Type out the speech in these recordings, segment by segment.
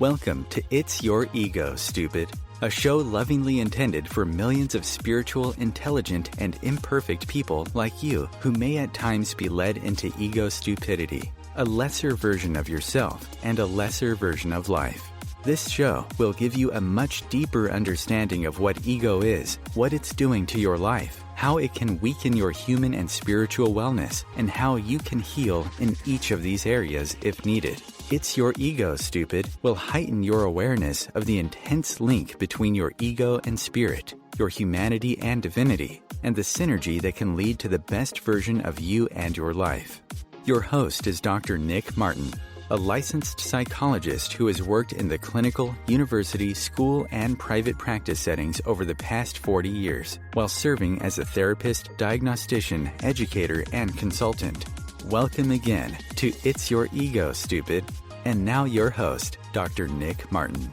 Welcome to It's Your Ego, Stupid, a show lovingly intended for millions of spiritual, intelligent, and imperfect people like you who may at times be led into ego stupidity, a lesser version of yourself and a lesser version of life. This show will give you a much deeper understanding of what ego is, what it's doing to your life, how it can weaken your human and spiritual wellness, and how you can heal in each of these areas if needed. It's Your Ego, Stupid will heighten your awareness of the intense link between your ego and spirit, your humanity and divinity, and the synergy that can lead to the best version of you and your life. Your host is Dr. Nick Martin, a licensed psychologist who has worked in the clinical, university, school, and private practice settings over the past 40 years, while serving as a therapist, diagnostician, educator, and consultant. Welcome again to It's Your Ego, Stupid. And now your host, Dr. Nick Martin.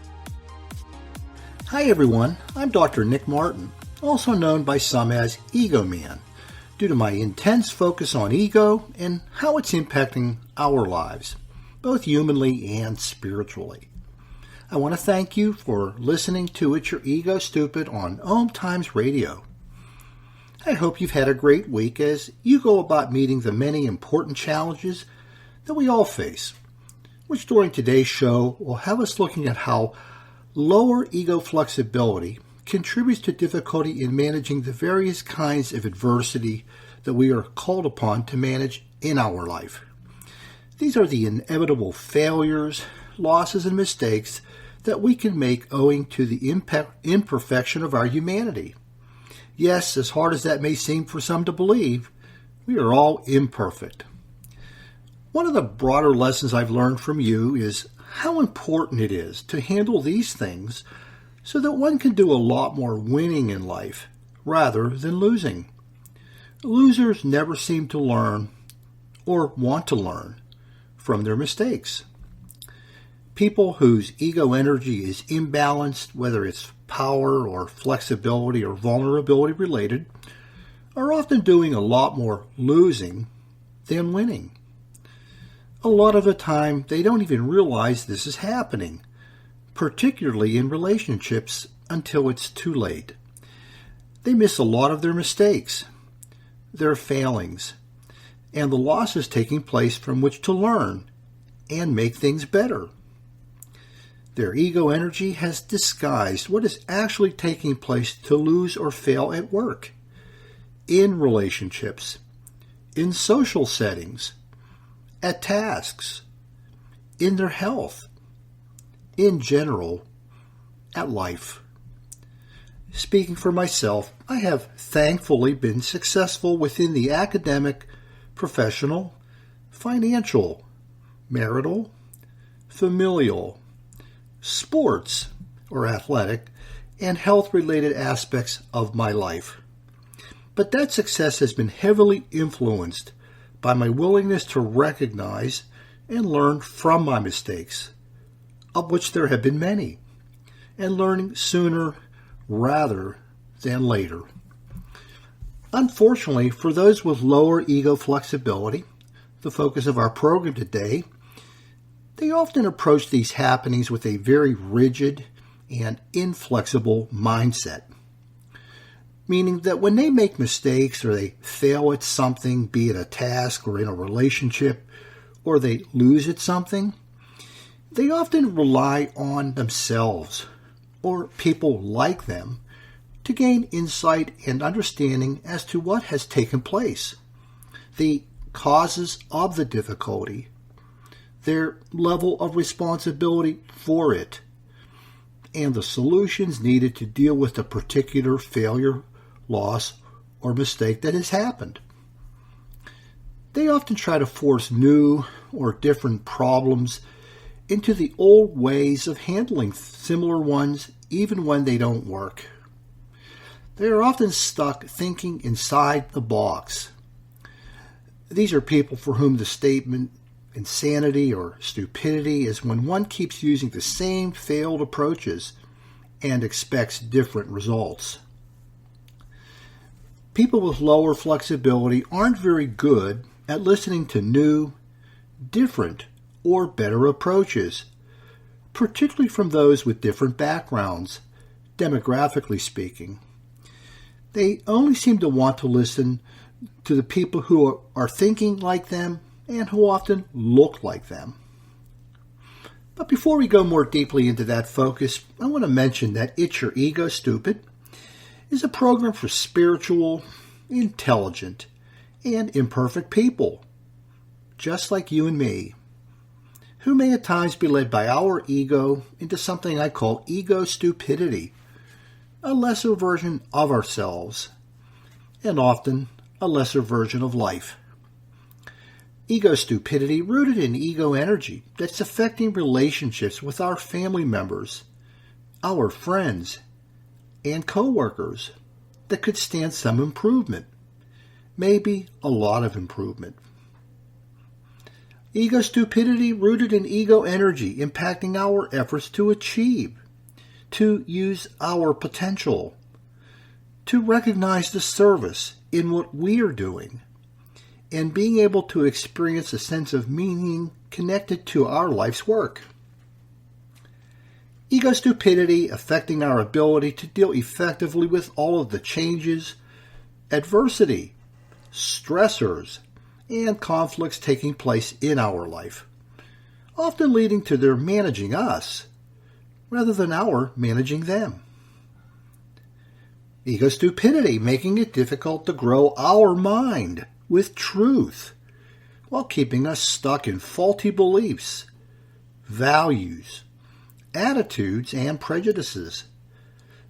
Hi everyone, I'm Dr. Nick Martin, also known by some as Ego Man, due to my intense focus on ego and how it's impacting our lives, both humanly and spiritually. I want to thank you for listening to It's Your Ego, Stupid on OMTimes Radio. I hope you've had a great week as you go about meeting the many important challenges that we all face, which during today's show will have us looking at how lower ego flexibility contributes to difficulty in managing the various kinds of adversity that we are called upon to manage in our life. These are the inevitable failures, losses, and mistakes that we can make owing to the imperfection of our humanity. Yes, as hard as that may seem for some to believe, we are all imperfect. One of the broader lessons I've learned from you is how important it is to handle these things so that one can do a lot more winning in life rather than losing. Losers never seem to learn or want to learn from their mistakes. People whose ego energy is imbalanced, whether it's power or flexibility or vulnerability related, are often doing a lot more losing than winning. A lot of the time, they don't even realize this is happening, particularly in relationships, until it's too late. They miss a lot of their mistakes, their failings, and the losses taking place from which to learn and make things better. Their ego energy has disguised what is actually taking place to lose or fail at work, in relationships, in social settings, at tasks, in their health, in general, at life. Speaking for myself, I have thankfully been successful within the academic, professional, financial, marital, familial, sports or athletic, and health-related aspects of my life. But that success has been heavily influenced by my willingness to recognize and learn from my mistakes, of which there have been many, and learning sooner rather than later. Unfortunately, for those with lower ego flexibility, the focus of our program today, they often approach these happenings with a very rigid and inflexible mindset. Meaning that when they make mistakes or they fail at something, be it a task or in a relationship, or they lose at something, they often rely on themselves or people like them to gain insight and understanding as to what has taken place, the causes of the difficulty, their level of responsibility for it, and the solutions needed to deal with the particular failure, loss, or mistake that has happened. They often try to force new or different problems into the old ways of handling similar ones even when they don't work. They are often stuck thinking inside the box. These are people for whom the statement insanity or stupidity is when one keeps using the same failed approaches and expects different results. People with lower flexibility aren't very good at listening to new, different, or better approaches, particularly from those with different backgrounds, demographically speaking. They only seem to want to listen to the people who are thinking like them and who often look like them. But before we go more deeply into that focus, I want to mention that It's Your Ego, Stupid is a program for spiritual, intelligent, and imperfect people, just like you and me, who may at times be led by our ego into something I call ego stupidity, a lesser version of ourselves, and often a lesser version of life. Ego stupidity rooted in ego energy that's affecting relationships with our family members, our friends, and co-workers that could stand some improvement, maybe a lot of improvement. Ego stupidity rooted in ego energy impacting our efforts to achieve, to use our potential, to recognize the service in what we are doing, and being able to experience a sense of meaning connected to our life's work. Ego stupidity affecting our ability to deal effectively with all of the changes, adversity, stressors, and conflicts taking place in our life, often leading to their managing us rather than our managing them. Ego stupidity making it difficult to grow our mind with truth while keeping us stuck in faulty beliefs, values, attitudes, and prejudices,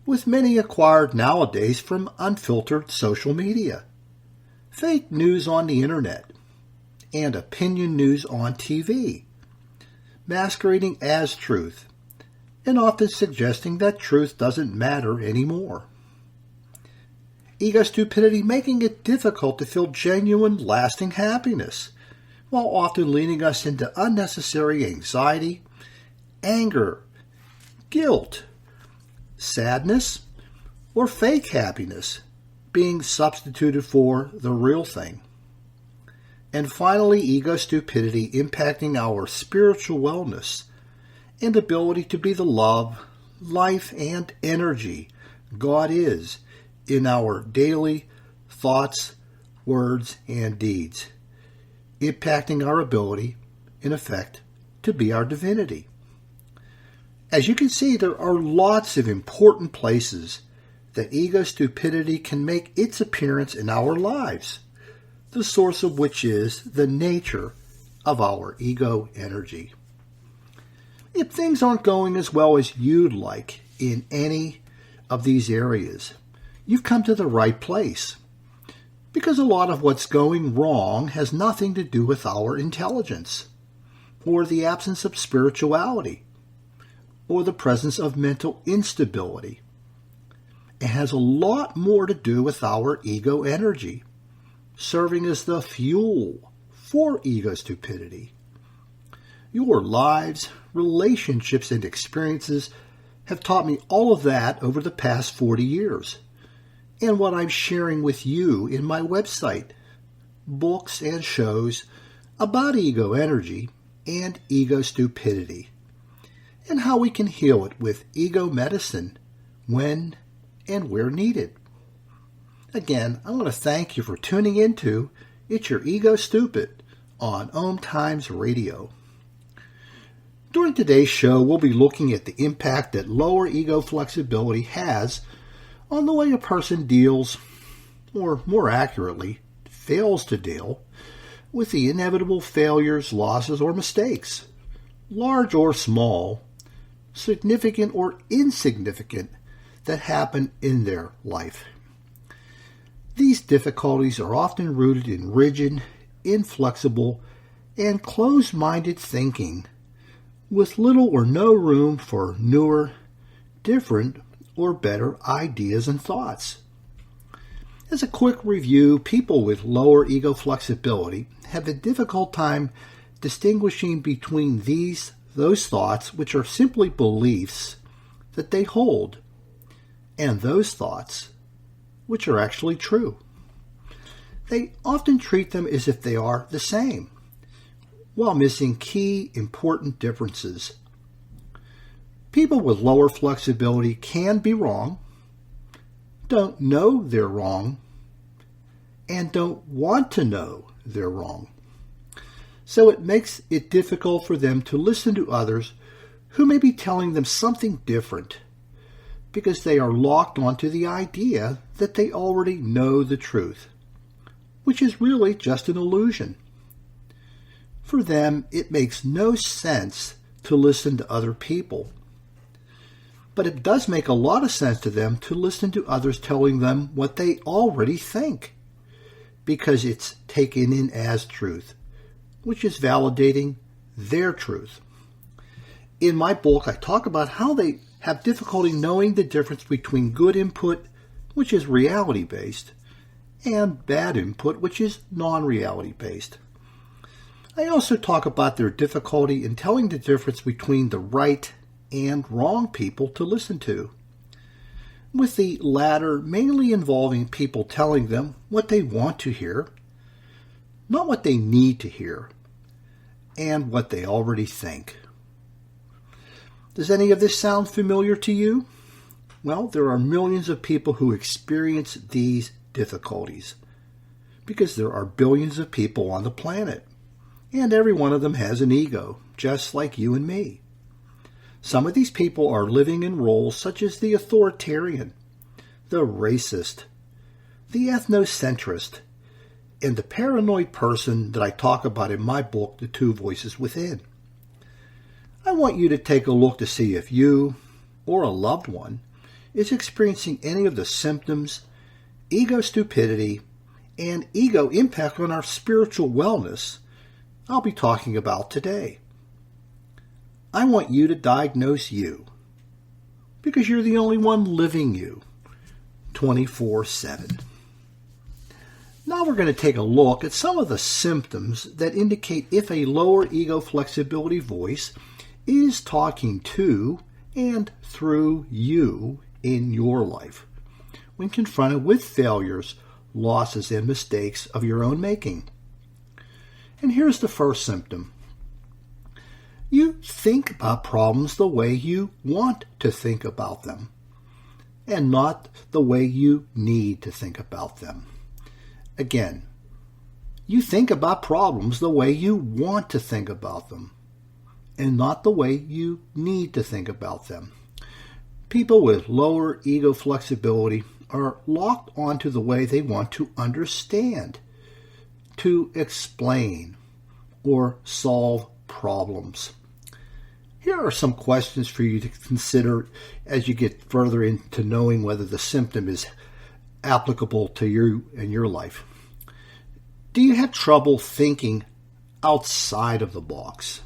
with many acquired nowadays from unfiltered social media, fake news on the internet, and opinion news on TV, masquerading as truth, and often suggesting that truth doesn't matter anymore. Ego stupidity making it difficult to feel genuine, lasting happiness, while often leading us into unnecessary anxiety, anger, guilt, sadness, or fake happiness being substituted for the real thing. And finally, ego stupidity impacting our spiritual wellness and ability to be the love, life, and energy God is in our daily thoughts, words, and deeds, impacting our ability, in effect, to be our divinity. As you can see, there are lots of important places that ego stupidity can make its appearance in our lives, the source of which is the nature of our ego energy. If things aren't going as well as you'd like in any of these areas, you've come to the right place, because a lot of what's going wrong has nothing to do with our intelligence, or the absence of spirituality, or the presence of mental instability. It has a lot more to do with our ego energy, serving as the fuel for ego stupidity. Your lives, relationships, and experiences have taught me all of that over the past 40 years, and what I'm sharing with you in my website, books, and shows about ego energy and ego stupidity, and how we can heal it with ego medicine when and where needed. Again, I want to thank you for tuning into It's Your Ego Stupid on OMTimes Radio. During today's show, we'll be looking at the impact that lower ego flexibility has on the way a person deals, or more accurately, fails to deal, with the inevitable failures, losses, or mistakes, large or small, significant or insignificant, that happen in their life. These difficulties are often rooted in rigid, inflexible, and closed-minded thinking, with little or no room for newer, different, or better ideas and thoughts. As a quick review, people with lower ego flexibility have a difficult time distinguishing between those thoughts which are simply beliefs that they hold, and those thoughts which are actually true. They often treat them as if they are the same, while missing key important differences. People with lower flexibility can be wrong, don't know they're wrong, and don't want to know they're wrong. So it makes it difficult for them to listen to others who may be telling them something different because they are locked onto the idea that they already know the truth, which is really just an illusion. For them, it makes no sense to listen to other people. But it does make a lot of sense to them to listen to others telling them what they already think, because it's taken in as truth, which is validating their truth. In my book, I talk about how they have difficulty knowing the difference between good input, which is reality-based, and bad input, which is non-reality-based. I also talk about their difficulty in telling the difference between the right and wrong people to listen to, with the latter mainly involving people telling them what they want to hear, not what they need to hear, and what they already think. Does any of this sound familiar to you? Well, there are millions of people who experience these difficulties because there are billions of people on the planet, and every one of them has an ego, just like you and me. Some of these people are living in roles such as the authoritarian, the racist, the ethnocentrist, and the paranoid person that I talk about in my book, The Two Voices Within. I want you to take a look to see if you, or a loved one, is experiencing any of the symptoms, ego stupidity, and ego impact on our spiritual wellness I'll be talking about today. I want you to diagnose you, because you're the only one living you, 24/7. Now we're going to take a look at some of the symptoms that indicate if a lower ego flexibility voice is talking to and through you in your life when confronted with failures, losses, and mistakes of your own making. And here's the first symptom. You think about problems the way you want to think about them, and not the way you need to think about them. Again, you think about problems the way you want to think about them, and not the way you need to think about them. People with lower ego flexibility are locked onto the way they want to understand, to explain, or solve problems. Here are some questions for you to consider as you get further into knowing whether the symptom is applicable to you and your life. Do you have trouble thinking outside of the box?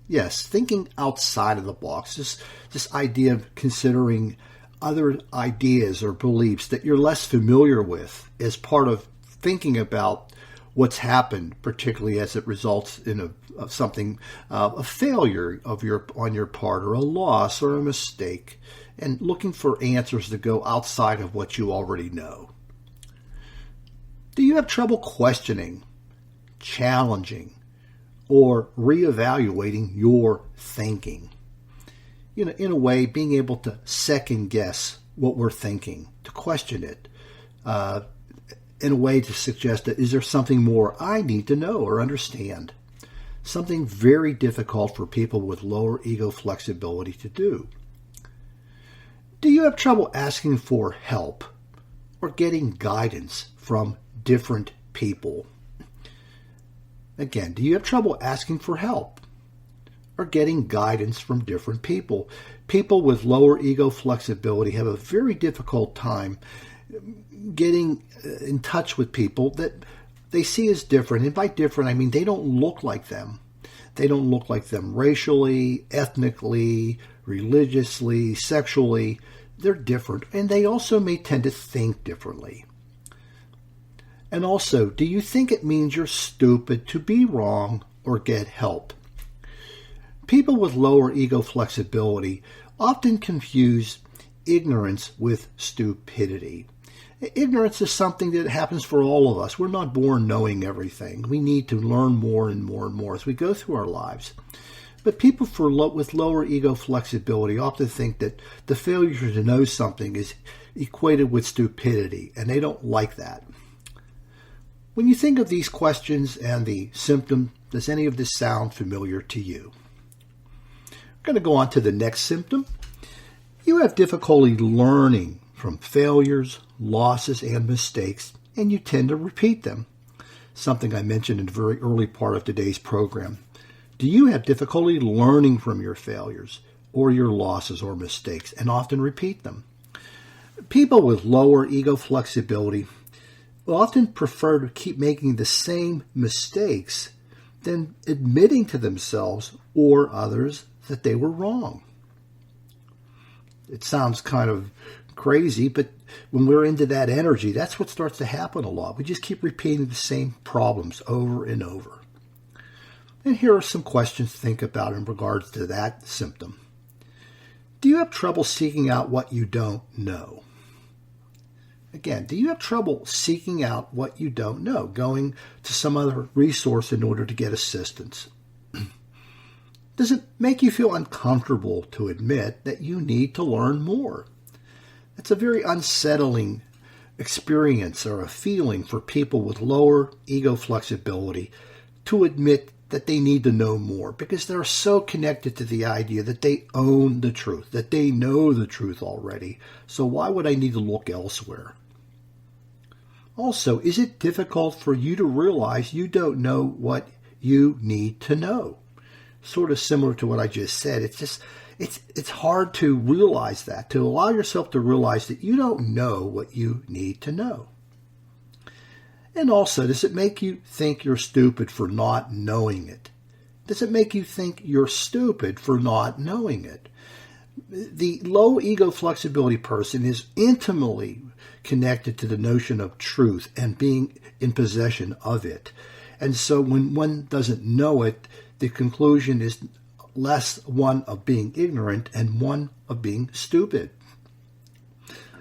Yes, thinking outside of the box. This idea of considering other ideas or beliefs that you're less familiar with as part of thinking about what's happened, particularly as it results in a failure on your part, or a loss or a mistake, and looking for answers that go outside of what you already know. Do you have trouble questioning, challenging, or reevaluating your thinking? In a way, being able to second guess what we're thinking, to question it, in a way to suggest that is there something more I need to know or understand? Something very difficult for people with lower ego flexibility to do. Do you have trouble asking for help or getting guidance from different people? Again, do you have trouble asking for help or getting guidance from different people? People with lower ego flexibility have a very difficult time getting in touch with people that they see as different. And by different, I mean they don't look like them. They don't look like them racially, ethnically, religiously, sexually. They're different. And they also may tend to think differently. And also, do you think it means you're stupid to be wrong or get help? People with lower ego flexibility often confuse ignorance with stupidity. Ignorance is something that happens for all of us. We're not born knowing everything. We need to learn more and more and more as we go through our lives. But people with lower ego flexibility often think that the failure to know something is equated with stupidity, and they don't like that. When you think of these questions and the symptom, does any of this sound familiar to you? I'm going to go on to the next symptom. You have difficulty learning from failures, losses, and mistakes, and you tend to repeat them. Something I mentioned in the very early part of today's program. Do you have difficulty learning from your failures or your losses or mistakes and often repeat them? People with lower ego flexibility will often prefer to keep making the same mistakes than admitting to themselves or others that they were wrong. It sounds kind of crazy, but when we're into that energy, that's what starts to happen a lot. We just keep repeating the same problems over and over. And here are some questions to think about in regards to that symptom. Do you have trouble seeking out what you don't know? Again, do you have trouble seeking out what you don't know, going to some other resource in order to get assistance? Does it make you feel uncomfortable to admit that you need to learn more? It's a very unsettling experience or a feeling for people with lower ego flexibility to admit that they need to know more because they're so connected to the idea that they own the truth, that they know the truth already. So why would I need to look elsewhere? Also, is it difficult for you to realize you don't know what you need to know? Sort of similar to what I just said. It's hard to realize that, to allow yourself to realize that you don't know what you need to know. And also, does it make you think you're stupid for not knowing it? Does it make you think you're stupid for not knowing it? The low ego flexibility person is intimately connected to the notion of truth and being in possession of it. And so when one doesn't know it, the conclusion is less one of being ignorant and one of being stupid.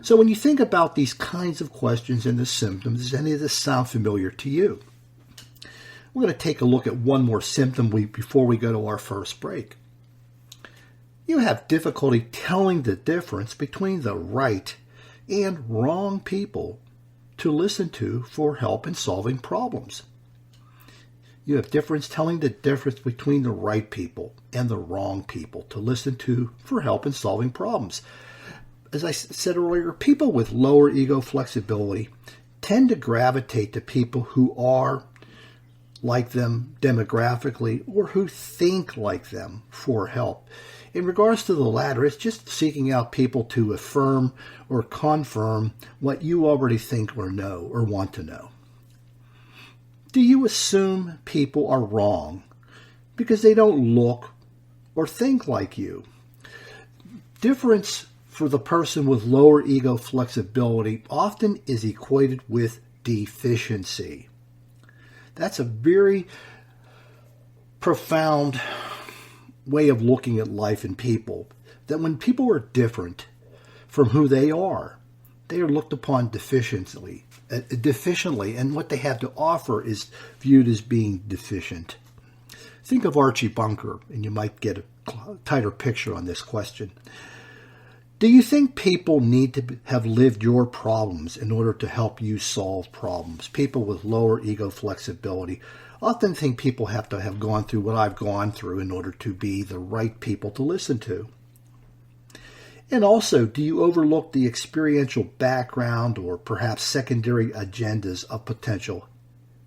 So when you think about these kinds of questions and the symptoms, does any of this sound familiar to you? We're going to take a look at one more symptom before we go to our first break. You have difficulty telling the difference between the right and wrong people to listen to for help in solving problems. You have telling the difference between the right people and the wrong people to listen to for help in solving problems. As I said earlier, people with lower ego flexibility tend to gravitate to people who are like them demographically or who think like them for help. In regards to the latter, it's just seeking out people to affirm or confirm what you already think or know or want to know. Do you assume people are wrong because they don't look or think like you? Difference for the person with lower ego flexibility often is equated with deficiency. That's a very profound way of looking at life and people. That when people are different from who they are looked upon deficiently, and what they have to offer is viewed as being deficient. Think of Archie Bunker, and you might get a tighter picture on this question. Do you think people need to have lived your problems in order to help you solve problems? People with lower ego flexibility often think people have to have gone through what I've gone through in order to be the right people to listen to. And also, do you overlook the experiential background or perhaps secondary agendas of potential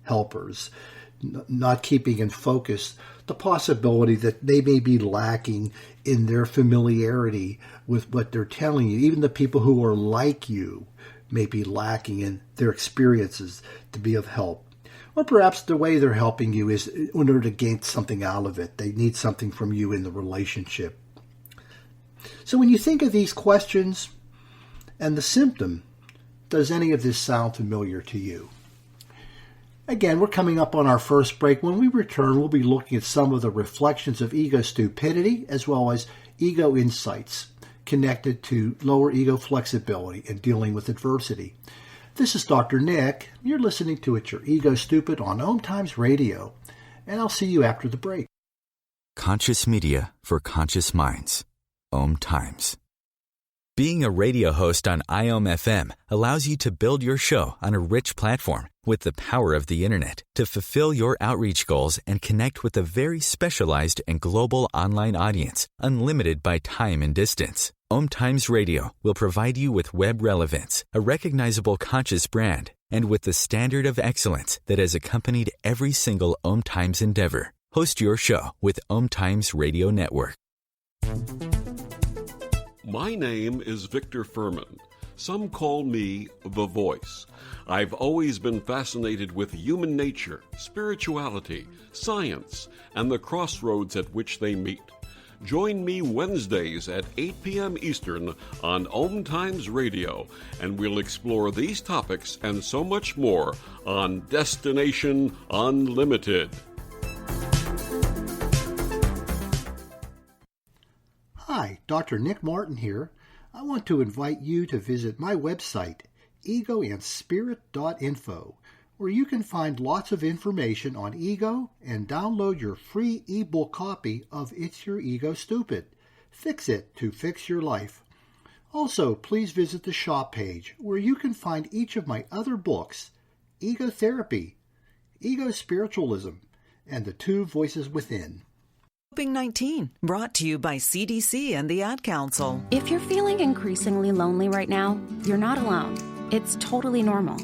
helpers, not keeping in focus the possibility that they may be lacking in their familiarity with what they're telling you? Even the people who are like you may be lacking in their experiences to be of help. Or perhaps the way they're helping you is in order to gain something out of it. They need something from you in the relationship. So when you think of these questions and the symptom, does any of this sound familiar to you? Again, we're coming up on our first break. When we return, we'll be looking at some of the reflections of ego stupidity as well as ego insights connected to lower ego flexibility and dealing with adversity. This is Dr. Nick. You're listening to It's Your Ego Stupid on OMTimes Radio, and I'll see you after the break. Conscious media for conscious minds. OMTimes. Being a radio host on IOM-FM allows you to build your show on a rich platform with the power of the Internet to fulfill your outreach goals and connect with a very specialized and global online audience, unlimited by time and distance. OMTimes Radio will provide you with web relevance, a recognizable conscious brand, and with the standard of excellence that has accompanied every single OMTimes endeavor. Host your show with OMTimes Radio Network. My name is Victor Furman. Some call me The Voice. I've always been fascinated with human nature, spirituality, science, and the crossroads at which they meet. Join me Wednesdays at 8 p.m. Eastern on OMTimes Radio, and we'll explore these topics and so much more on Destination Unlimited. Hi, Dr. Nick Martin here. I want to invite you to visit my website, egoandspirit.info, where you can find lots of information on ego and download your free ebook copy of It's Your Ego Stupid. Fix it to fix your life. Also, please visit the shop page where you can find each of my other books, Ego Therapy, Ego Spiritualism, and The Two Voices Within. COVID-19, brought to you by CDC and the Ad Council. If you're feeling increasingly lonely right now, you're not alone. It's totally normal.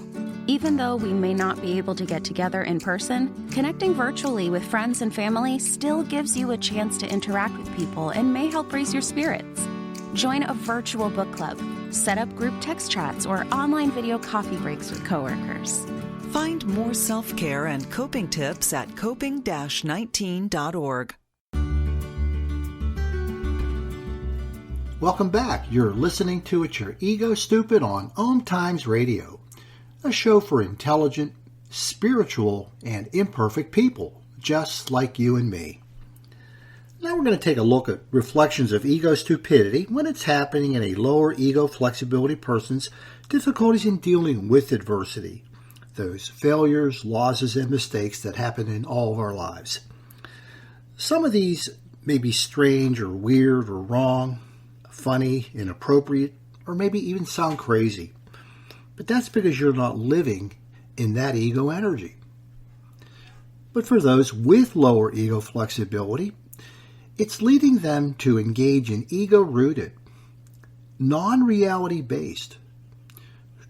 Even though we may not be able to get together in person, connecting virtually with friends and family still gives you a chance to interact with people and may help raise your spirits. Join a virtual book club, set up group text chats, or online video coffee breaks with coworkers. Find more self-care and coping tips at coping-19.org. Welcome back. You're listening to It's Your Ego Stupid on OMTimes Radio, a show for intelligent, spiritual, and imperfect people, just like you and me. Now we're going to take a look at reflections of ego stupidity when it's happening in a lower ego flexibility person's difficulties in dealing with adversity, those failures, losses, and mistakes that happen in all of our lives. Some of these may be strange or weird or wrong, funny, inappropriate, or maybe even sound crazy. But that's because you're not living in that ego energy. But for those with lower ego flexibility, it's leading them to engage in ego-rooted, non-reality-based,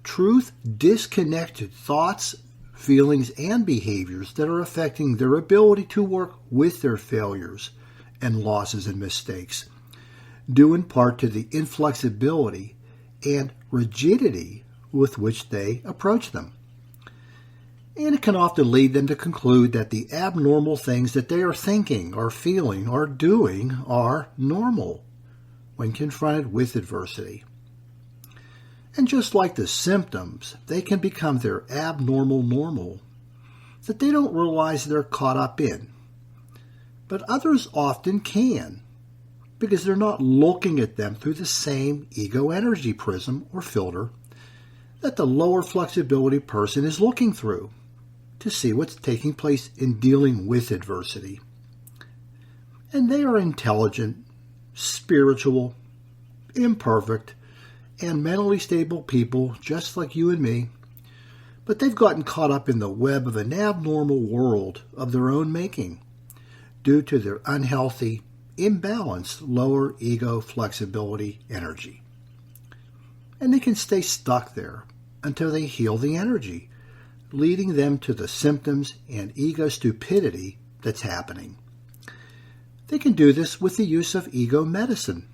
truth-disconnected thoughts, feelings, and behaviors that are affecting their ability to work with their failures and losses and mistakes, due in part to the inflexibility and rigidity with which they approach them. And it can often lead them to conclude that the abnormal things that they are thinking or feeling or doing are normal when confronted with adversity. And just like the symptoms, they can become their abnormal normal that they don't realize they're caught up in. But others often can, because they're not looking at them through the same ego energy prism or filter that the lower flexibility person is looking through to see what's taking place in dealing with adversity. And they are intelligent, spiritual, imperfect, and mentally stable people just like you and me, but they've gotten caught up in the web of an abnormal world of their own making due to their unhealthy, imbalanced lower ego flexibility energy. And they can stay stuck there until they heal the energy, leading them to the symptoms and ego stupidity that's happening. They can do this with the use of ego medicine,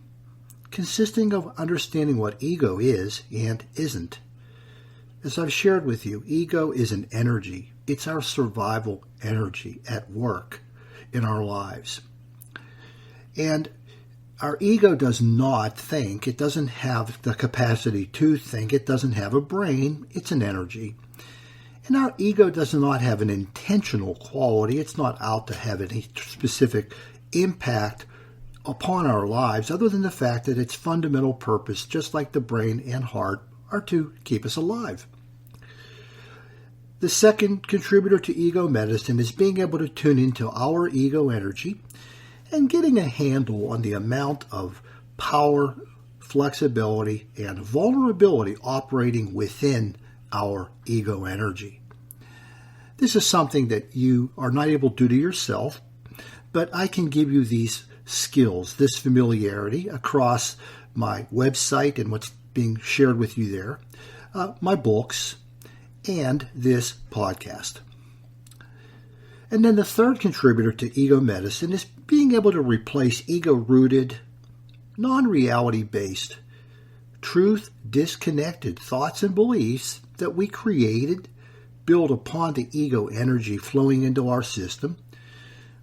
consisting of understanding what ego is and isn't. As I've shared with you, ego is an energy. It's our survival energy at work in our lives. And our ego does not think. It doesn't have the capacity to think. It doesn't have a brain. It's an energy. And our ego does not have an intentional quality. It's not out to have any specific impact upon our lives other than the fact that its fundamental purpose, just like the brain and heart, are to keep us alive. The second contributor to ego medicine is being able to tune into our ego energy and getting a handle on the amount of power, flexibility, and vulnerability operating within our ego energy. This is something that you are not able to do to yourself, but I can give you these skills, this familiarity across my website and what's being shared with you there, my books, and this podcast. And then the third contributor to ego medicine is being able to replace ego-rooted, non-reality-based, truth-disconnected thoughts and beliefs that we created, build upon the ego energy flowing into our system,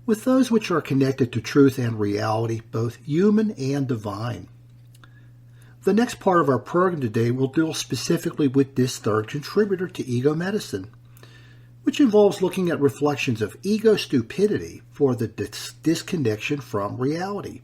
with those which are connected to truth and reality, both human and divine. The next part of our program today will deal specifically with this third contributor to ego medicine, which involves looking at reflections of ego stupidity for the disconnection from reality.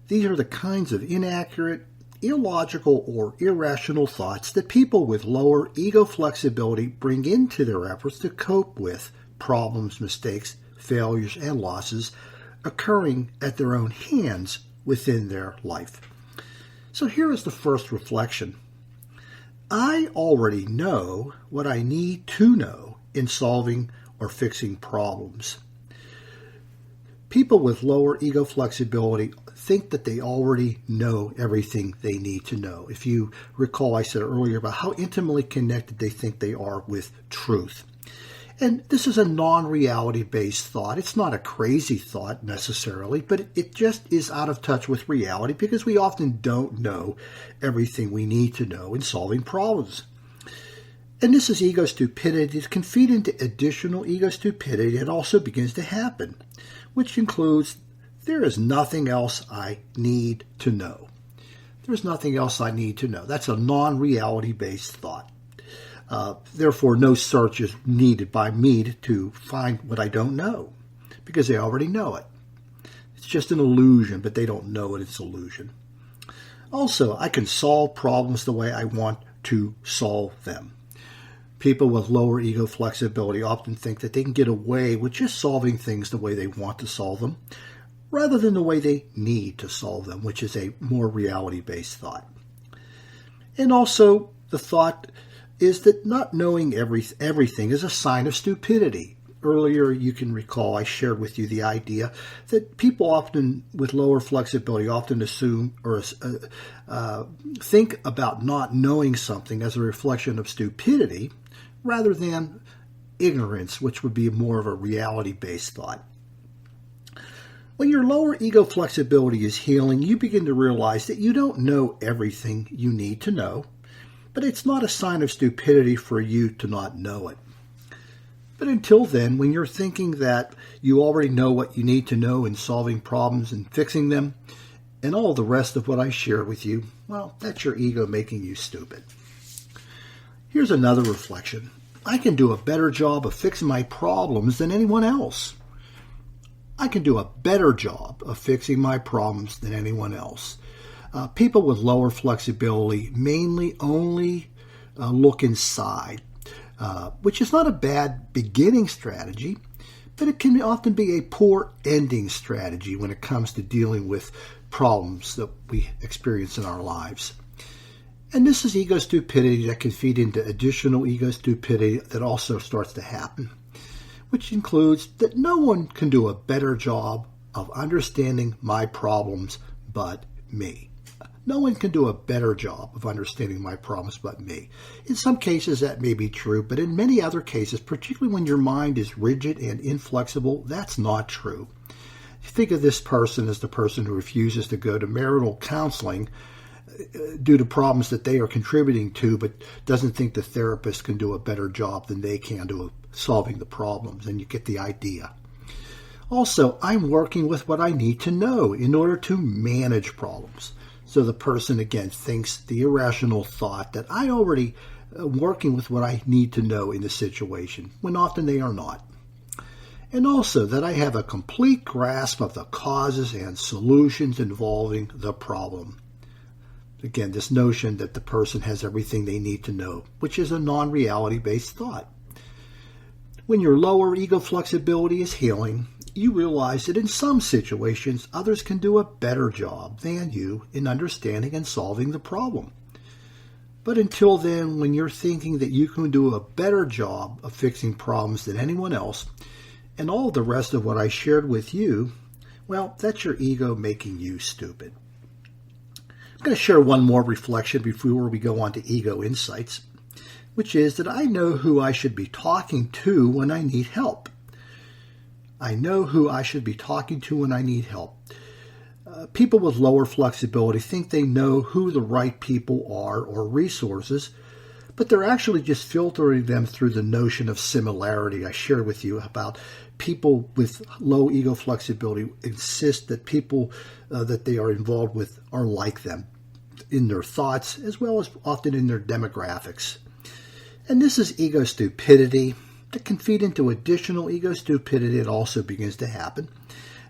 These are the kinds of inaccurate, illogical, or irrational thoughts that people with lower ego flexibility bring into their efforts to cope with problems, mistakes, failures, and losses occurring at their own hands within their life. So here is the first reflection. I already know what I need to know in solving or fixing problems. People with lower ego flexibility think that they already know everything they need to know. If you recall, I said earlier about how intimately connected they think they are with truth. And this is a non-reality based thought. It's not a crazy thought necessarily, but it just is out of touch with reality because we often don't know everything we need to know in solving problems. And this is ego stupidity. It can feed into additional ego stupidity that also begins to happen, which includes there is nothing else I need to know. There's nothing else I need to know. That's a non-reality based thought. Therefore, no search is needed by me to find what I don't know, because they already know it. It's just an illusion, but they don't know it's an illusion. Also, I can solve problems the way I want to solve them. People with lower ego flexibility often think that they can get away with just solving things the way they want to solve them, rather than the way they need to solve them, which is a more reality-based thought. And also, the thought is that not knowing everything is a sign of stupidity. Earlier, you can recall, I shared with you the idea that people often with lower flexibility often assume or think about not knowing something as a reflection of stupidity rather than ignorance, which would be more of a reality-based thought. When your lower ego flexibility is healing, you begin to realize that you don't know everything you need to know, but it's not a sign of stupidity for you to not know it. But until then, when you're thinking that you already know what you need to know in solving problems and fixing them, and all the rest of what I shared with you, well, that's your ego making you stupid. Here's another reflection. I can do a better job of fixing my problems than anyone else. I can do a better job of fixing my problems than anyone else. People with lower flexibility mainly only look inside, which is not a bad beginning strategy, but it can often be a poor ending strategy when it comes to dealing with problems that we experience in our lives. And this is ego stupidity that can feed into additional ego stupidity that also starts to happen, which includes that no one can do a better job of understanding my problems but me. No one can do a better job of understanding my problems but me. In some cases that may be true, but in many other cases, particularly when your mind is rigid and inflexible, that's not true. Think of this person as the person who refuses to go to marital counseling due to problems that they are contributing to, but doesn't think the therapist can do a better job than they can do solving the problems, and you get the idea. Also, I'm working with what I need to know in order to manage problems. So the person, again, thinks the irrational thought that I already am working with what I need to know in the situation, when often they are not. And also that I have a complete grasp of the causes and solutions involving the problem. Again, this notion that the person has everything they need to know, which is a non-reality based thought. When your lower ego flexibility is healing, you realize that in some situations, others can do a better job than you in understanding and solving the problem. But until then, when you're thinking that you can do a better job of fixing problems than anyone else, and all the rest of what I shared with you, well, that's your ego making you stupid. I'm going to share one more reflection before we go on to ego insights, which is that I know who I should be talking to when I need help. I know who I should be talking to when I need help. People with lower flexibility think they know who the right people are or resources, but they're actually just filtering them through the notion of similarity. I shared with you about people with low ego flexibility insist that people that they are involved with are like them in their thoughts as well as often in their demographics. And this is ego stupidity that can feed into additional ego stupidity that also begins to happen,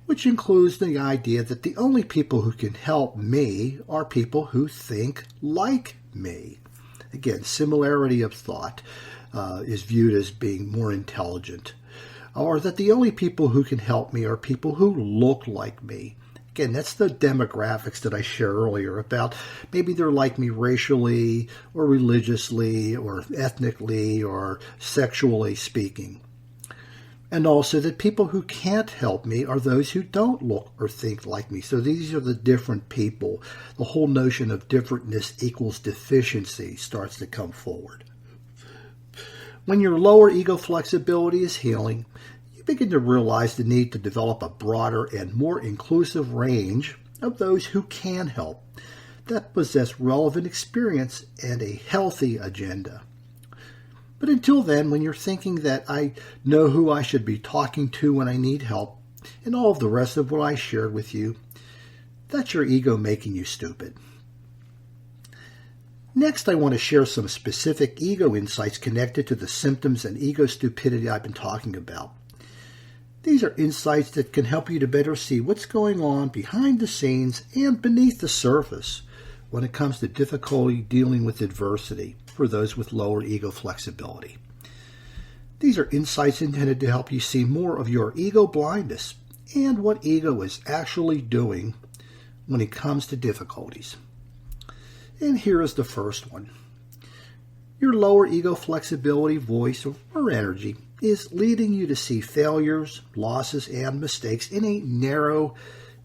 which includes the idea that the only people who can help me are people who think like me. Again, similarity of thought is viewed as being more intelligent. Or that the only people who can help me are people who look like me. Again, that's the demographics that I shared earlier about maybe they're like me racially or religiously or ethnically or sexually speaking. And also that people who can't help me are those who don't look or think like me. So these are the different people. The whole notion of differentness equals deficiency starts to come forward. When your lower ego flexibility is healing, you begin to realize the need to develop a broader and more inclusive range of those who can help, that possess relevant experience and a healthy agenda. But until then, when you're thinking that I know who I should be talking to when I need help, and all of the rest of what I shared with you, that's your ego making you stupid. Next, I want to share some specific ego insights connected to the symptoms and ego stupidity I've been talking about. These are insights that can help you to better see what's going on behind the scenes and beneath the surface when it comes to difficulty dealing with adversity for those with lower ego flexibility. These are insights intended to help you see more of your ego blindness and what ego is actually doing when it comes to difficulties. And here is the first one. Your lower ego flexibility, voice, or energy is leading you to see failures, losses, and mistakes in a narrow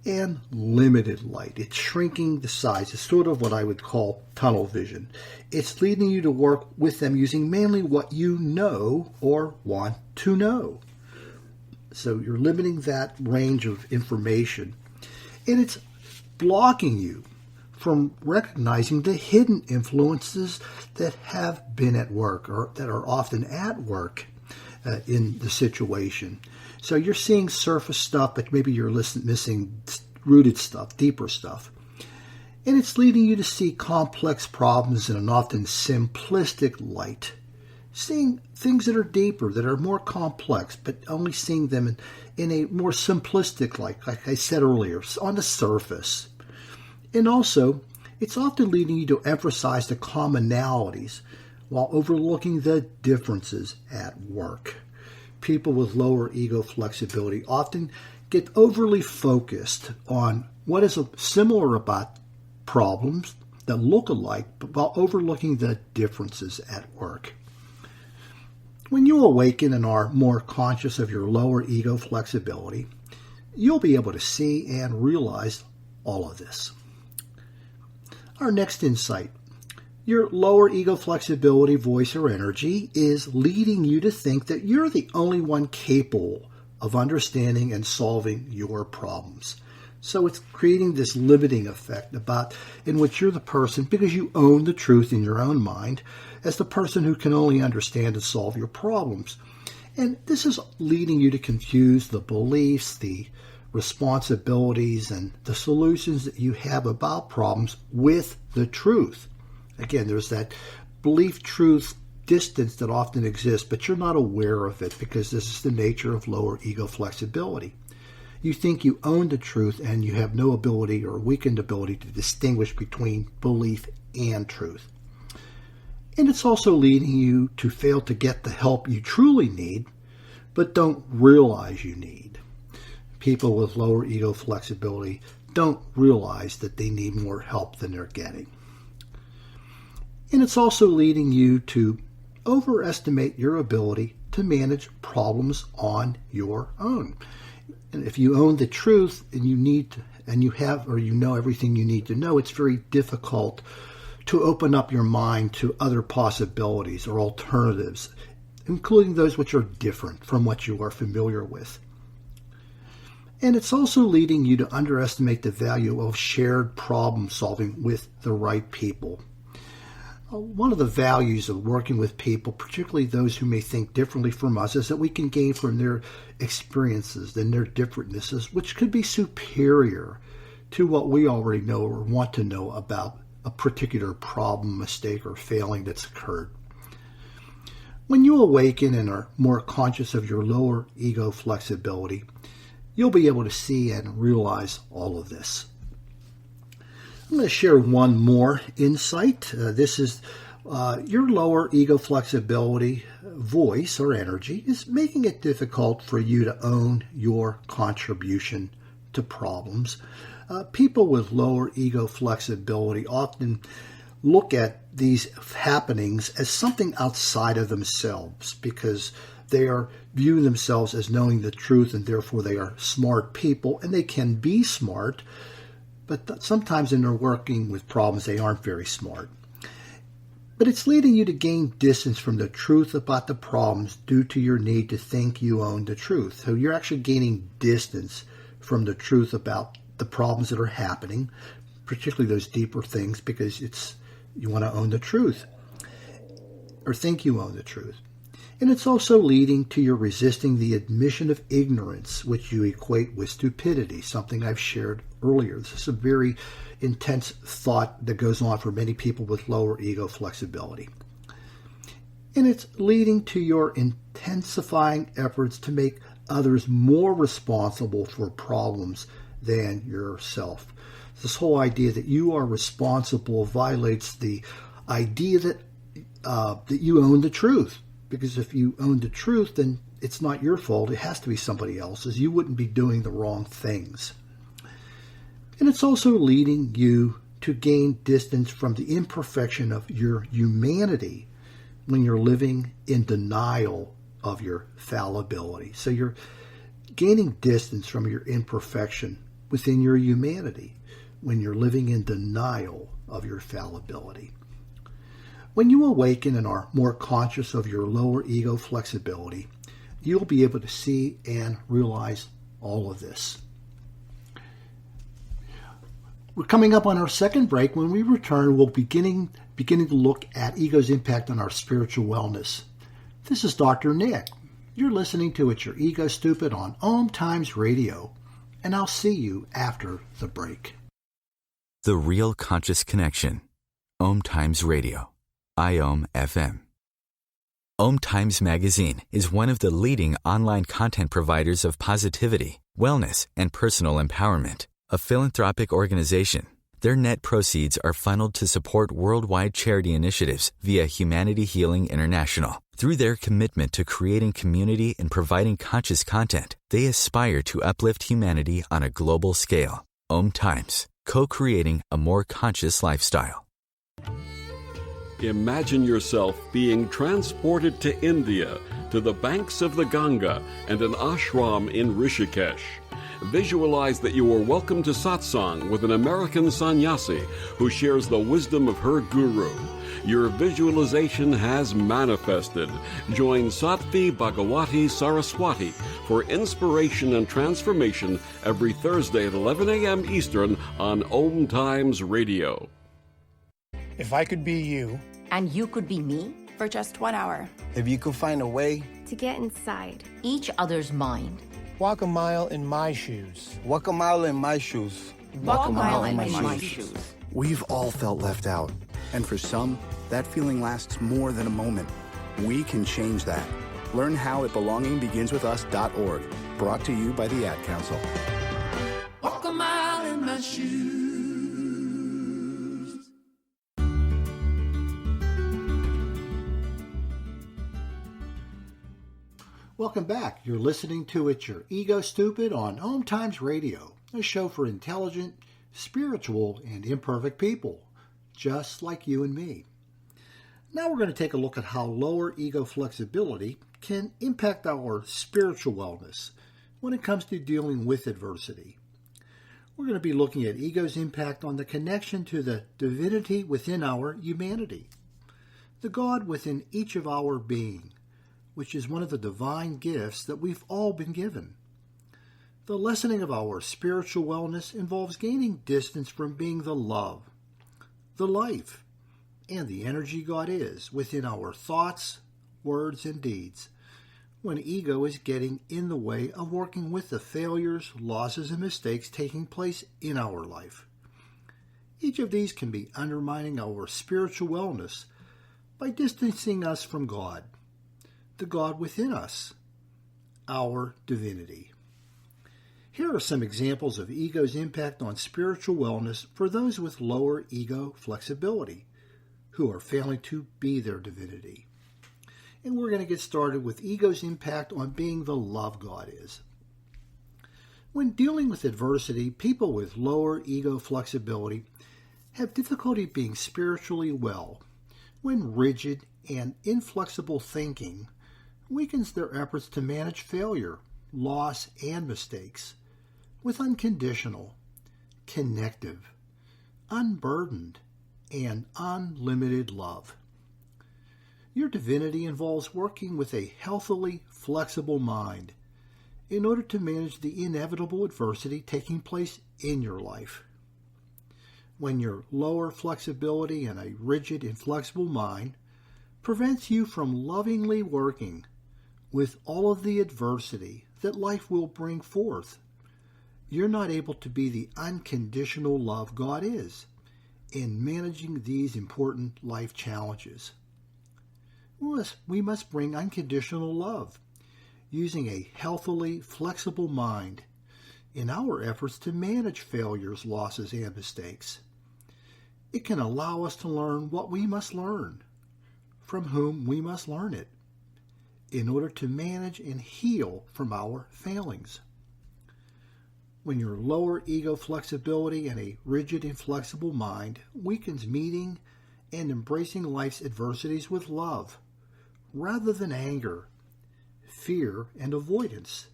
and limited light. It's shrinking the size. It's sort of what I would call tunnel vision. It's leading you to work with them using mainly what you know or want to know. So you're limiting that range of information. And it's blocking you from recognizing the hidden influences that have been at work or that are often at work in the situation. So you're seeing surface stuff, but maybe you're missing rooted stuff, deeper stuff. And it's leading you to see complex problems in an often simplistic light. Seeing things that are deeper, that are more complex, but only seeing them in a more simplistic light, like I said earlier, on the surface. And also, it's often leading you to emphasize the commonalities while overlooking the differences at work. People with lower ego flexibility often get overly focused on what is similar about problems that look alike, but while overlooking the differences at work. When you awaken and are more conscious of your lower ego flexibility, you'll be able to see and realize all of this. Our next insight. Your lower ego flexibility, voice, or energy is leading you to think that you're the only one capable of understanding and solving your problems. So it's creating this limiting effect in which you're the person, because you own the truth in your own mind, as the person who can only understand and solve your problems. And this is leading you to confuse the beliefs, the responsibilities, and the solutions that you have about problems with the truth. Again, there's that belief-truth distance that often exists, but you're not aware of it because this is the nature of lower ego flexibility. You think you own the truth and you have no ability or weakened ability to distinguish between belief and truth. And it's also leading you to fail to get the help you truly need, but don't realize you need. people with lower ego flexibility don't realize that they need more help than they're getting. And it's also leading you to overestimate your ability to manage problems on your own. And if you own the truth and you have or you know everything you need to know, it's very difficult to open up your mind to other possibilities or alternatives, including those which are different from what you are familiar with. And it's also leading you to underestimate the value of shared problem solving with the right people. One of the values of working with people, particularly those who may think differently from us, is that we can gain from their experiences and their differentnesses, which could be superior to what we already know or want to know about a particular problem, mistake, or failing that's occurred. When you awaken and are more conscious of your lower ego flexibility, you'll be able to see and realize all of this. I'm going to share one more insight. This is your lower ego flexibility voice or energy is making it difficult for you to own your contribution to problems. People with lower ego flexibility often look at these happenings as something outside of themselves because they are viewing themselves as knowing the truth and therefore they are smart people, and they can be smart, but sometimes in their working with problems they aren't very smart. But it's leading you to gain distance from the truth about the problems due to your need to think you own the truth. So you're actually gaining distance from the truth about the problems that are happening, particularly those deeper things, because you want to own the truth or think you own the truth. And it's also leading to your resisting the admission of ignorance, which you equate with stupidity, something I've shared earlier. This is a very intense thought that goes on for many people with lower ego flexibility. And it's leading to your intensifying efforts to make others more responsible for problems than yourself. This whole idea that you are responsible violates the idea that you own the truth. Because if you own the truth, then it's not your fault. It has to be somebody else's. You wouldn't be doing the wrong things. And it's also leading you to gain distance from the imperfection of your humanity when you're living in denial of your fallibility. So you're gaining distance from your imperfection within your humanity when you're living in denial of your fallibility. When you awaken and are more conscious of your lower ego flexibility, you'll be able to see and realize all of this. We're coming up on our second break. When we return, we'll beginning to look at ego's impact on our spiritual wellness. This is Dr. Nick. You're listening to It's Your Ego Stupid on OMTimes Radio, and I'll see you after the break. The Real Conscious Connection. OMTimes Radio. IOM FM. OMTimes Magazine is one of the leading online content providers of positivity, wellness, and personal empowerment. A philanthropic organization, their net proceeds are funneled to support worldwide charity initiatives via Humanity Healing International. Through their commitment to creating community and providing conscious content, they aspire to uplift humanity on a global scale. OMTimes, co-creating a more conscious lifestyle. Imagine yourself being transported to India, to the banks of the Ganga and an ashram in Rishikesh. Visualize that you are welcome to satsang with an American sannyasi who shares the wisdom of her guru. Your visualization has manifested. Join Sattvi Bhagawati Saraswati for inspiration and transformation every Thursday at 11 a.m. Eastern on OMTimes Radio. If I could be you. And you could be me? For just 1 hour. If you could find a way to get inside each other's mind. Walk a mile in my shoes. Walk a mile in my shoes. Walk a mile in my shoes. We've all felt left out. And for some, that feeling lasts more than a moment. We can change that. Learn how at belongingbeginswithus.org. Brought to you by the Ad Council. Walk a mile in my shoes. Welcome back. You're listening to It's Your Ego Stupid on OMTimes Radio, a show for intelligent, spiritual, and imperfect people, just like you and me. Now we're going to take a look at how lower ego flexibility can impact our spiritual wellness when it comes to dealing with adversity. We're going to be looking at ego's impact on the connection to the divinity within our humanity, the God within each of our being, which is one of the divine gifts that we've all been given. The lessening of our spiritual wellness involves gaining distance from being the love, the life, and the energy God is within our thoughts, words, and deeds, when ego is getting in the way of working with the failures, losses, and mistakes taking place in our life. Each of these can be undermining our spiritual wellness by distancing us from God, the God within us, our divinity. Here are some examples of ego's impact on spiritual wellness for those with lower ego flexibility, who are failing to be their divinity. And we're going to get started with ego's impact on being the love God is. When dealing with adversity, people with lower ego flexibility have difficulty being spiritually well when rigid and inflexible thinking weakens their efforts to manage failure, loss, and mistakes with unconditional, connective, unburdened, and unlimited love. Your divinity involves working with a healthily flexible mind in order to manage the inevitable adversity taking place in your life. When your lower flexibility and a rigid, inflexible mind prevents you from lovingly working with all of the adversity that life will bring forth, you're not able to be the unconditional love God is in managing these important life challenges. We must bring unconditional love using a healthily flexible mind in our efforts to manage failures, losses, and mistakes. It can allow us to learn what we must learn, from whom we must learn it, in order to manage and heal from our failings. When your lower ego flexibility and a rigid, inflexible mind weakens meeting and embracing life's adversities with love, rather than anger, fear, and avoidance,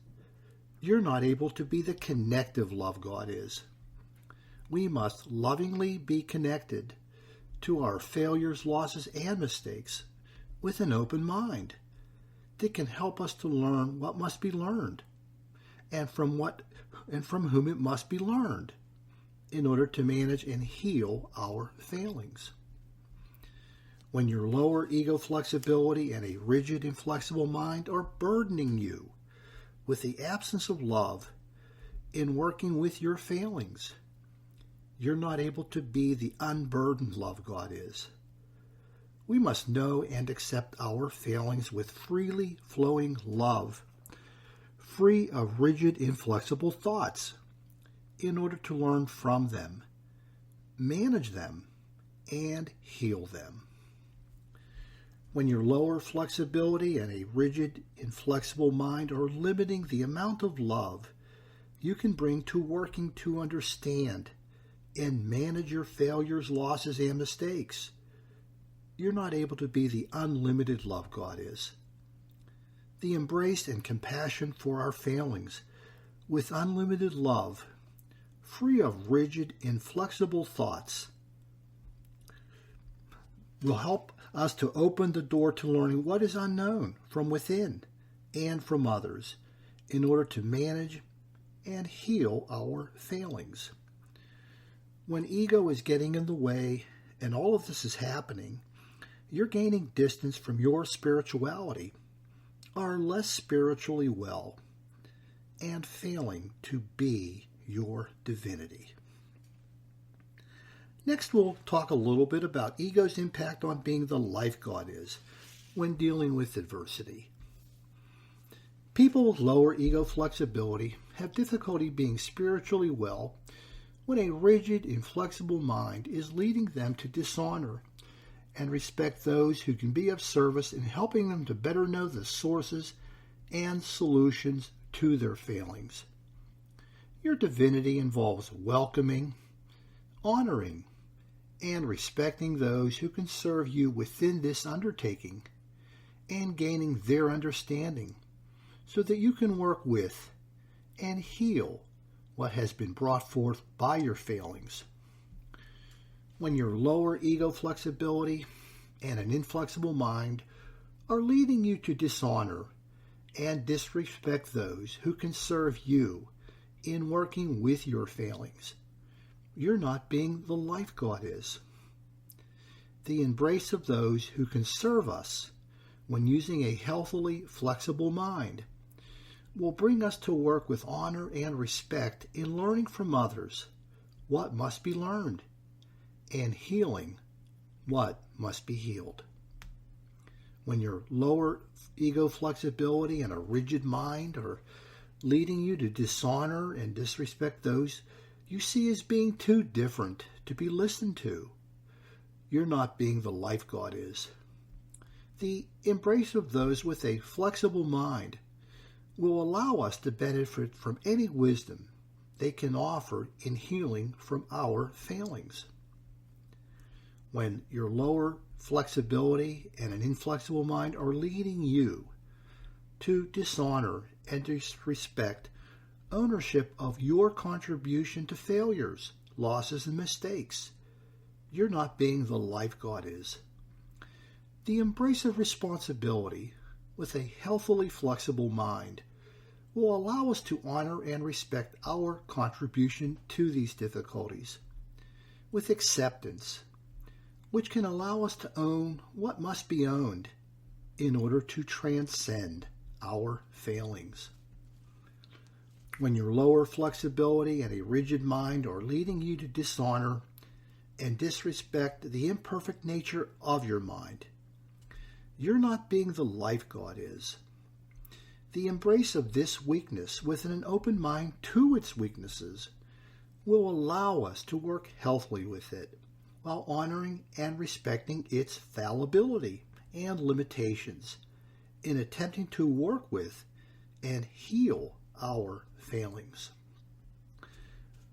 you're not able to be the connective love God is. We must lovingly be connected to our failures, losses, and mistakes with an open mind that can help us to learn what must be learned and from whom it must be learned in order to manage and heal our failings. When your lower ego flexibility and a rigid, inflexible mind are burdening you with the absence of love in working with your failings, you're not able to be the unburdened love God is. We must know and accept our failings with freely flowing love, free of rigid, inflexible thoughts, in order to learn from them, manage them, and heal them. When your lower flexibility and a rigid, inflexible mind are limiting the amount of love you can bring to working to understand and manage your failures, losses, and mistakes, you're not able to be the unlimited love God is. The embrace and compassion for our failings with unlimited love, free of rigid, inflexible thoughts, will help us to open the door to learning what is unknown from within and from others in order to manage and heal our failings. When ego is getting in the way and all of this is happening, you're gaining distance from your spirituality, are less spiritually well, and failing to be your divinity. Next, we'll talk a little bit about ego's impact on being the life God is when dealing with adversity. People with lower ego flexibility have difficulty being spiritually well when a rigid, inflexible mind is leading them to dishonor and respect those who can be of service in helping them to better know the sources and solutions to their failings. Your divinity involves welcoming, honoring, and respecting those who can serve you within this undertaking and gaining their understanding so that you can work with and heal what has been brought forth by your failings. When your lower ego flexibility and an inflexible mind are leading you to dishonor and disrespect those who can serve you in working with your failings, you're not being the life God is. The embrace of those who can serve us when using a healthily flexible mind will bring us to work with honor and respect in learning from others what must be learned and healing what must be healed. When your lower ego flexibility and a rigid mind are leading you to dishonor and disrespect those you see as being too different to be listened to, you're not being the life God is. The embrace of those with a flexible mind will allow us to benefit from any wisdom they can offer in healing from our failings. When your lower flexibility and an inflexible mind are leading you to dishonor and disrespect ownership of your contribution to failures, losses, and mistakes, you're not being the life God is. The embrace of responsibility with a healthily flexible mind will allow us to honor and respect our contribution to these difficulties with acceptance, which can allow us to own what must be owned in order to transcend our failings. When your lower flexibility and a rigid mind are leading you to dishonor and disrespect the imperfect nature of your mind, you're not being the life God is. The embrace of this weakness with an open mind to its weaknesses will allow us to work healthily with it while honoring and respecting its fallibility and limitations in attempting to work with and heal our failings.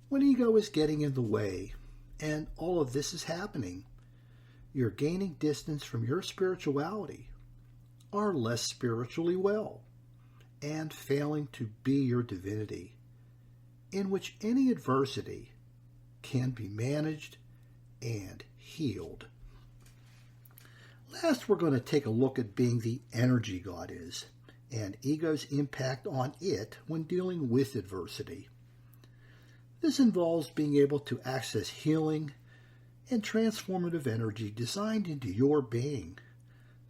When ego is getting in the way and all of this is happening, you're gaining distance from your spirituality, are less spiritually well, and failing to be your divinity, in which any adversity can be managed and healed. Last, we're going to take a look at being the energy God is, and ego's impact on it when dealing with adversity. This involves being able to access healing and transformative energy designed into your being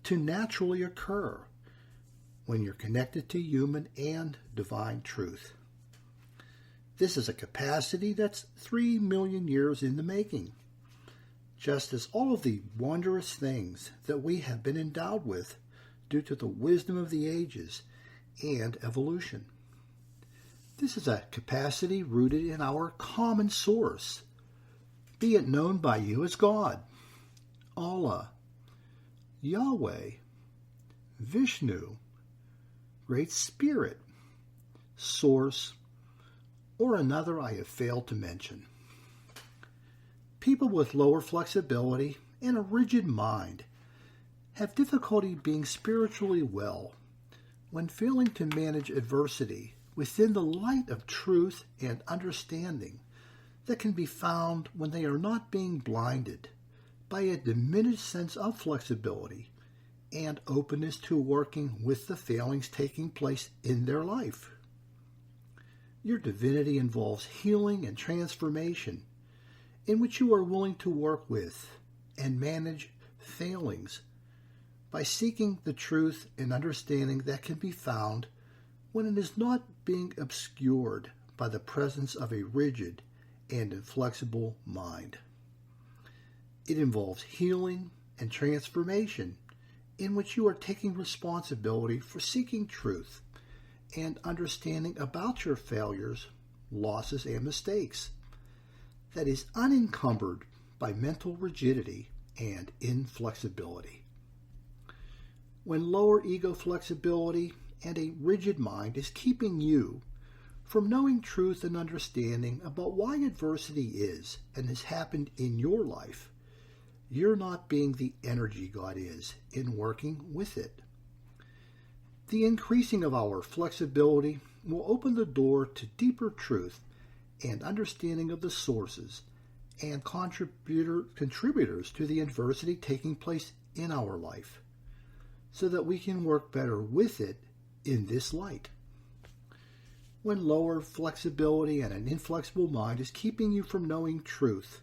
to naturally occur when you're connected to human and divine truth. This is a capacity that's 3 million years in the making, just as all of the wondrous things that we have been endowed with due to the wisdom of the ages and evolution. This is a capacity rooted in our common source, be it known by you as God, Allah, Yahweh, Vishnu, Great Spirit, Source, or another I have failed to mention. People with lower flexibility and a rigid mind have difficulty being spiritually well when failing to manage adversity within the light of truth and understanding that can be found when they are not being blinded by a diminished sense of flexibility and openness to working with the failings taking place in their life. Your divinity involves healing and transformation in which you are willing to work with and manage failings by seeking the truth and understanding that can be found when it is not being obscured by the presence of a rigid and inflexible mind. It involves healing and transformation in which you are taking responsibility for seeking truth and understanding about your failures, losses, and mistakes that is unencumbered by mental rigidity and inflexibility. When lower ego flexibility and a rigid mind is keeping you from knowing truth and understanding about why adversity is and has happened in your life, you're not being the energy God is in working with it. The increasing of our flexibility will open the door to deeper truth and understanding of the sources and contributors to the adversity taking place in our life, so that we can work better with it in this light. When lower flexibility and an inflexible mind is keeping you from knowing truth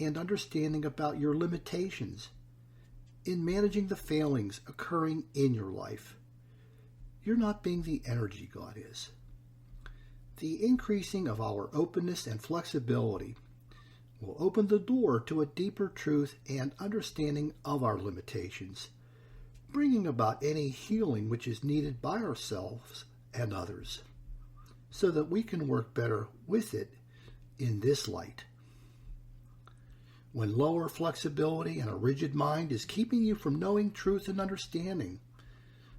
and understanding about your limitations in managing the failings occurring in your life, you're not being the energy God is. The increasing of our openness and flexibility will open the door to a deeper truth and understanding of our limitations, bringing about any healing which is needed by ourselves and others, so that we can work better with it in this light. When lower flexibility and a rigid mind is keeping you from knowing truth and understanding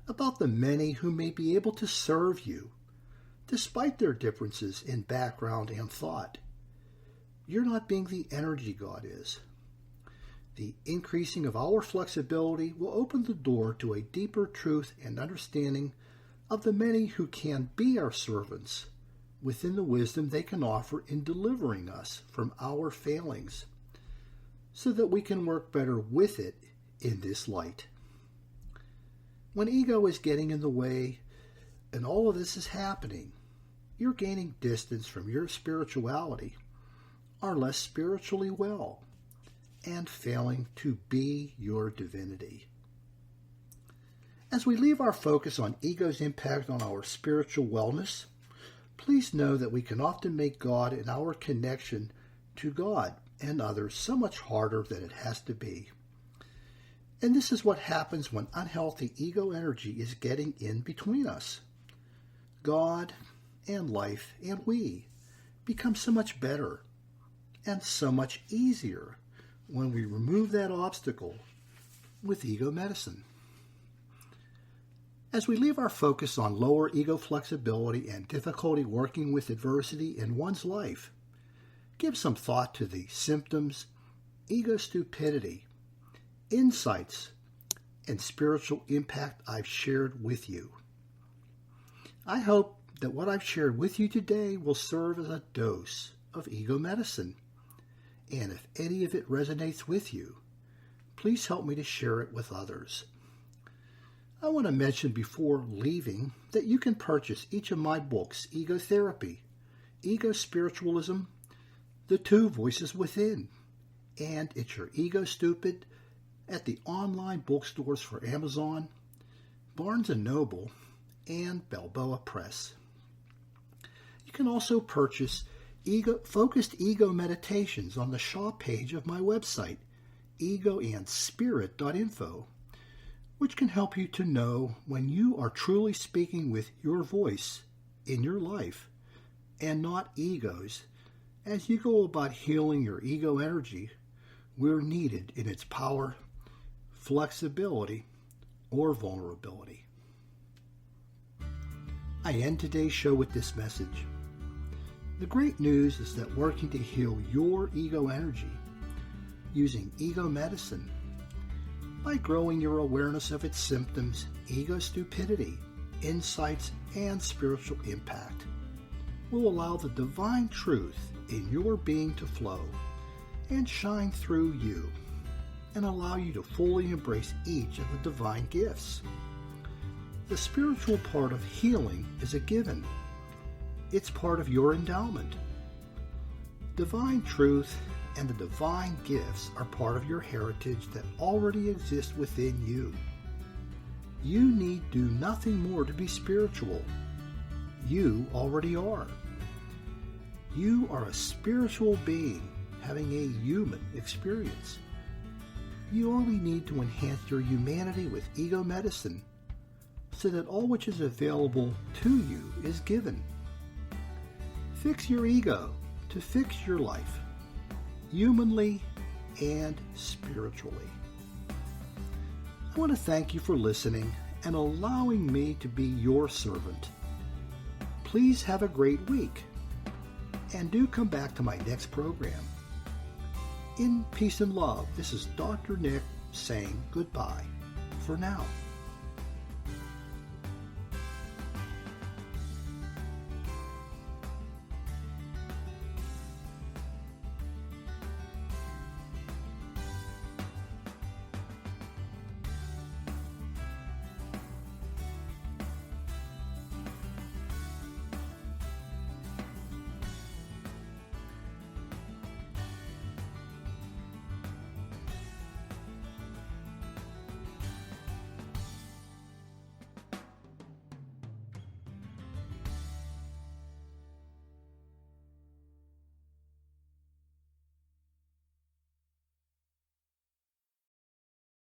about the many who may be able to serve you, despite their differences in background and thought, you're not being the energy God is. The increasing of our flexibility will open the door to a deeper truth and understanding of the many who can be our servants within the wisdom they can offer in delivering us from our failings, so that we can work better with it in this light. When ego is getting in the way and all of this is happening, you're gaining distance from your spirituality, are less spiritually well, and failing to be your divinity. As we leave our focus on ego's impact on our spiritual wellness, please know that we can often make God and our connection to God and others so much harder than it has to be. And this is what happens when unhealthy ego energy is getting in between us. God and life and we become so much better and so much easier when we remove that obstacle with ego medicine. As we leave our focus on lower ego flexibility and difficulty working with adversity in one's life, give some thought to the symptoms, ego stupidity, insights, and spiritual impact I've shared with you. I hope that what I've shared with you today will serve as a dose of ego medicine. And if any of it resonates with you, please help me to share it with others. I want to mention before leaving that you can purchase each of my books, Ego Therapy, Ego Spiritualism, The Two Voices Within, and It's Your Ego Stupid at the online bookstores for Amazon, Barnes & Noble, and Balboa Press. You can also purchase focused ego meditations on the shop page of my website, egoandspirit.info, which can help you to know when you are truly speaking with your voice in your life and not ego's as you go about healing your ego energy where needed in its power, flexibility, or vulnerability. I end today's show with this message. The great news is that working to heal your ego energy using ego medicine by growing your awareness of its symptoms, ego stupidity, insights, and spiritual impact will allow the divine truth in your being to flow and shine through you and allow you to fully embrace each of the divine gifts. The spiritual part of healing is a given. It's part of your endowment. Divine truth and the divine gifts are part of your heritage that already exist within you. You need do nothing more to be spiritual. You already are. You are a spiritual being having a human experience. You only need to enhance your humanity with ego medicine so that all which is available to you is given. Fix your ego to fix your life, humanly and spiritually. I want to thank you for listening and allowing me to be your servant. Please have a great week, and do come back to my next program. In peace and love, this is Dr. Nick saying goodbye for now.